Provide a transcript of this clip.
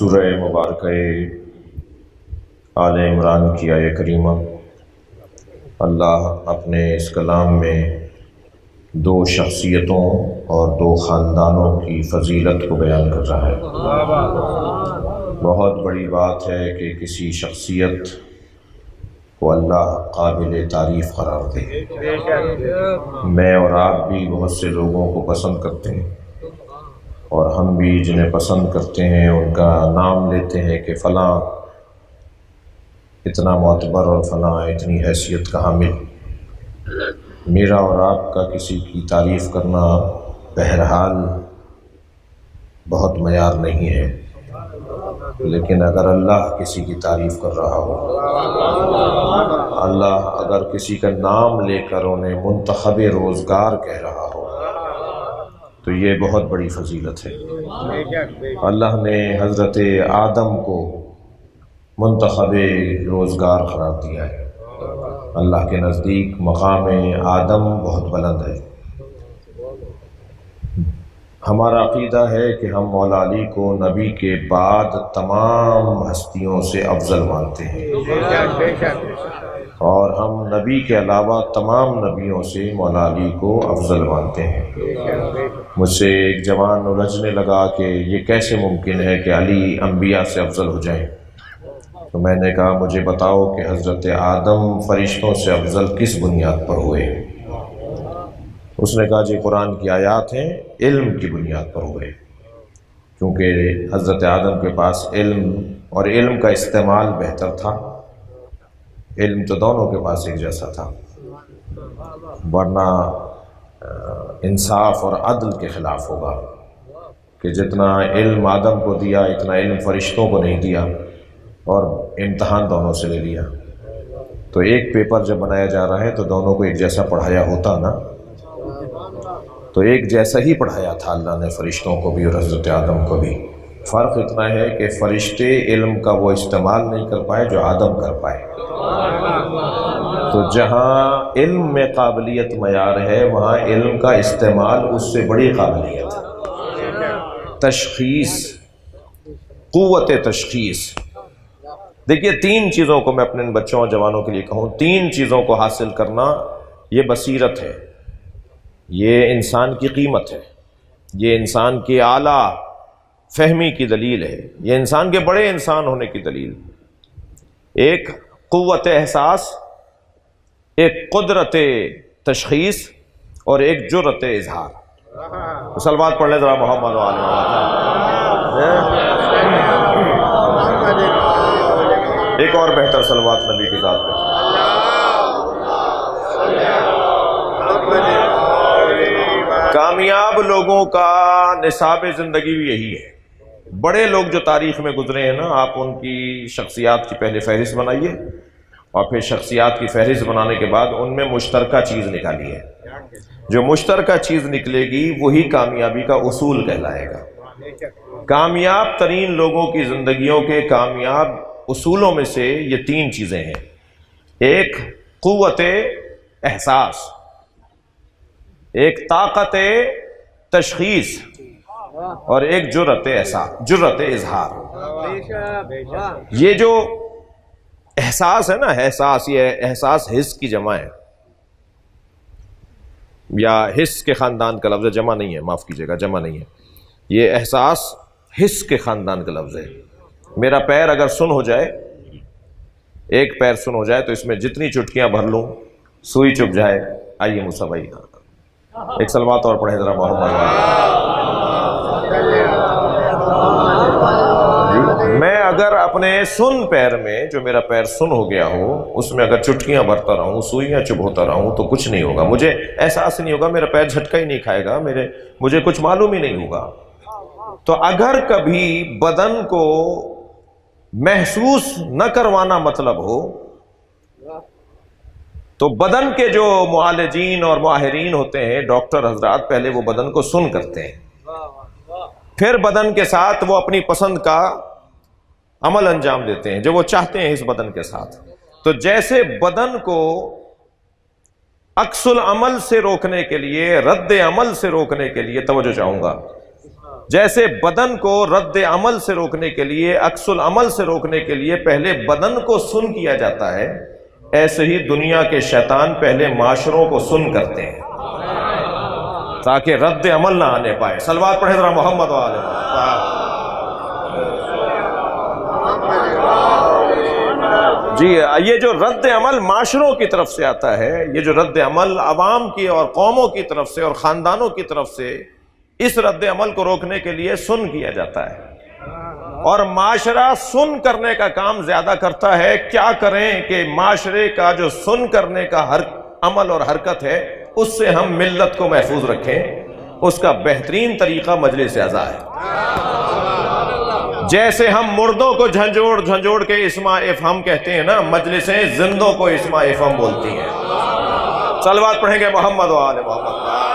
سورہ مبارکہ آل عمران کی آیہ کریمہ، اللہ اپنے اس کلام میں دو شخصیتوں اور دو خاندانوں کی فضیلت کو بیان کر رہا ہے۔ بہت بڑی بات ہے کہ کسی شخصیت کو اللہ قابل تعریف قرار دے۔ میں اور آپ بھی بہت سے لوگوں کو پسند کرتے ہیں، اور ہم بھی جنہیں پسند کرتے ہیں ان کا نام لیتے ہیں کہ فلاں اتنا معتبر اور فلاں اتنی حیثیت کا حامل۔ میرا اور آپ کا کسی کی تعریف کرنا بہرحال بہت معیار نہیں ہے، لیکن اگر اللہ کسی کی تعریف کر رہا ہو، اللہ اگر کسی کا نام لے کر انہیں منتخب روزگار کہہ رہا ہو، تو یہ بہت بڑی فضیلت ہے۔ اللہ نے حضرت آدم کو منتخب روزگار قرار دیا ہے۔ اللہ کے نزدیک مقام آدم بہت بلند ہے۔ ہمارا عقیدہ ہے کہ ہم مولا علی کو نبی کے بعد تمام ہستیوں سے افضل مانتے ہیں، اور ہم نبی کے علاوہ تمام نبیوں سے مولا علی کو افضل مانتے ہیں۔ مجھ سے ایک جوان الجھنے لگا کہ یہ کیسے ممکن ہے کہ علی انبیاء سے افضل ہو جائیں، تو میں نے کہا مجھے بتاؤ کہ حضرت آدم فرشتوں سے افضل کس بنیاد پر ہوئے؟ اس نے کہا جی قرآن کی آیات ہیں، علم کی بنیاد پر ہوئے، کیونکہ حضرت آدم کے پاس علم اور علم کا استعمال بہتر تھا۔ علم تو دونوں کے پاس ایک جیسا تھا، ورنہ انصاف اور عدل کے خلاف ہوگا کہ جتنا علم آدم کو دیا اتنا علم فرشتوں کو نہیں دیا، اور امتحان دونوں سے لے لیا۔ تو ایک پیپر جب بنایا جا رہا ہے تو دونوں کو ایک جیسا پڑھایا ہوتا نا، تو ایک جیسا ہی پڑھایا تھا اللہ نے فرشتوں کو بھی اور حضرت آدم کو بھی۔ فرق اتنا ہے کہ فرشتے علم کا وہ استعمال نہیں کر پائے جو آدم کر پائے۔ تو جہاں علم میں قابلیت معیار ہے، وہاں علم کا استعمال اس سے بڑی قابلیت ہے۔ تشخیص، قوت تشخیص۔ دیکھیے تین چیزوں کو میں اپنے ان بچوں اور جوانوں کے لیے کہوں، تین چیزوں کو حاصل کرنا یہ بصیرت ہے، یہ انسان کی قیمت ہے، یہ انسان کی اعلیٰ فہمی کی دلیل ہے، یہ انسان کے بڑے انسان ہونے کی دلیل۔ ایک قوت احساس، ایک قدرت تشخیص، اور ایک جرأت اظہار۔ صلوات پڑھ لیں ذرا محمد و آل محمد۔ ایک اور بہتر صلوات نبی کی ذات پہ۔ کامیاب لوگوں کا نصاب زندگی بھی یہی ہے۔ بڑے لوگ جو تاریخ میں گزرے ہیں نا، آپ ان کی شخصیات کی پہلے فہرست بنائیے، اور پھر شخصیات کی فہرست بنانے کے بعد ان میں مشترکہ چیز نکالیے۔ جو مشترکہ چیز نکلے گی وہی کامیابی کا اصول کہلائے گا۔ کامیاب ترین لوگوں کی زندگیوں کے کامیاب اصولوں میں سے یہ تین چیزیں ہیں۔ ایک قوت احساس، ایک طاقت تشخیص، اور ایک جرأت اظہار۔ یہ جو احساس ہے نا، احساس، یہ احساس حس کی جمع ہے، یا حس کے خاندان کا لفظ ہے، جمع نہیں ہے، معاف کیجیے گا، جمع نہیں ہے۔ یہ احساس حس کے خاندان کا لفظ ہے۔ میرا پیر اگر سن ہو جائے، ایک پیر سن ہو جائے، تو اس میں جتنی چٹکیاں بھر لوں سوئی چپ جائے۔ آئیے موسیٰ بھائی، ایک صلوات اور پڑھیں ذرا محمد۔ میں اگر اپنے سن پیر میں، جو میرا پیر سن ہو گیا ہو، اس میں اگر چٹکیاں بھرتا رہوں، سوئیاں چپ ہوتا رہوں، تو کچھ نہیں ہوگا، مجھے احساس نہیں ہوگا، میرا پیر جھٹکا ہی نہیں کھائے گا، مجھے کچھ معلوم ہی نہیں ہوگا۔ تو اگر کبھی بدن کو محسوس نہ کروانا مطلب ہو، تو بدن کے جو معالجین اور ماہرین ہوتے ہیں، ڈاکٹر حضرات، پہلے وہ بدن کو سن کرتے ہیں، پھر بدن کے ساتھ وہ اپنی پسند کا عمل انجام دیتے ہیں جو وہ چاہتے ہیں اس بدن کے ساتھ۔ تو جیسے بدن کو عکس العمل سے روکنے کے لیے، رد عمل سے روکنے کے لیے، توجہ چاہوں گا، جیسے بدن کو رد عمل سے روکنے کے لیے، عکس العمل سے روکنے کے لیے پہلے بدن کو سن کیا جاتا ہے، ایسے ہی دنیا کے شیطان پہلے معاشروں کو سن کرتے ہیں تاکہ رد عمل نہ آنے پائے۔ صلوات پڑھیں ذرا محمد و آل محمد۔ جی یہ جو رد عمل معاشروں کی طرف سے آتا ہے، یہ جو رد عمل عوام کی اور قوموں کی طرف سے اور خاندانوں کی طرف سے، اس رد عمل کو روکنے کے لیے سن کیا جاتا ہے، اور معاشرہ سن کرنے کا کام زیادہ کرتا ہے۔ کیا کریں کہ معاشرے کا جو سن کرنے کا ہر عمل اور حرکت ہے اس سے ہم ملت کو محفوظ رکھیں؟ اس کا بہترین طریقہ مجلس اعزا ہے۔ جیسے ہم مردوں کو جھنجھوڑ کے اسماء افہم کہتے ہیں نا، مجلسیں زندوں کو اسماء افہم بولتی ہیں۔ صلوات پڑھیں گے محمد و آل محمد۔